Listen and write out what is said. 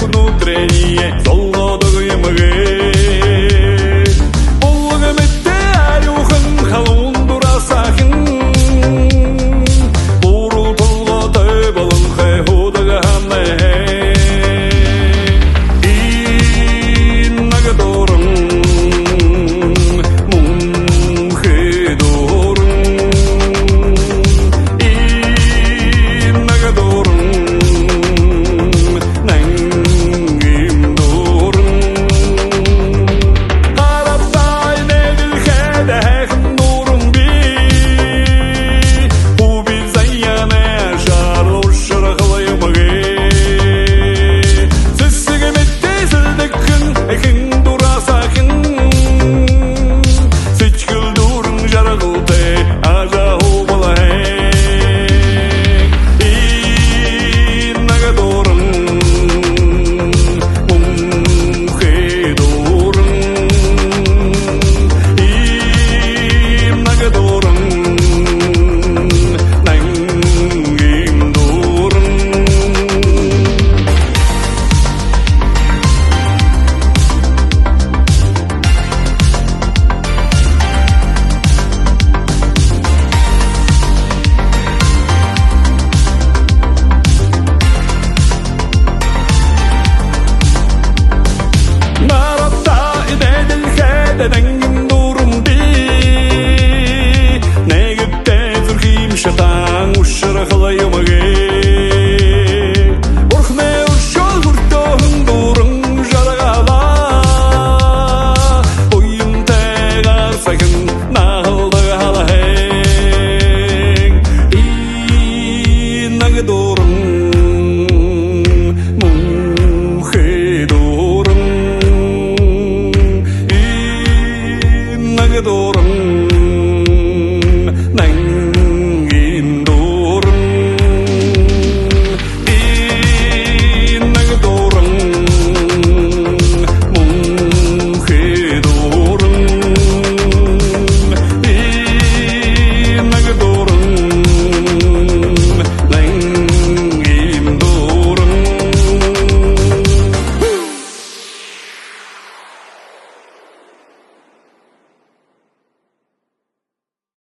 внутреннее солодое мге. Улгаметте арюхын халун дурасахын. Буру толго төбөлүн хэхудага хамне. Иннага дорын мунхе дорын. Иннага дорын нангим дорын. Арабтай недил хеде хэхм дорын би. Уби заяне шарлушыр хылаймыге. Сыссыгыметте сылдыккын эхин дурасахын. Сычкыл дурын жаргылды ажа хубалай. Иннага дорын мунхе дорын. Иннага дорын нангим дорын. Нарата идедил хеде дангим дурым би. Негетте зүрхим шатан ушыр хылаймыге. Урхме ушол хүртөһүн дурын жаргала. Уйым тегар сагын нахылды халахeng. Иннага дурын мунхе дурын. Иннага дурын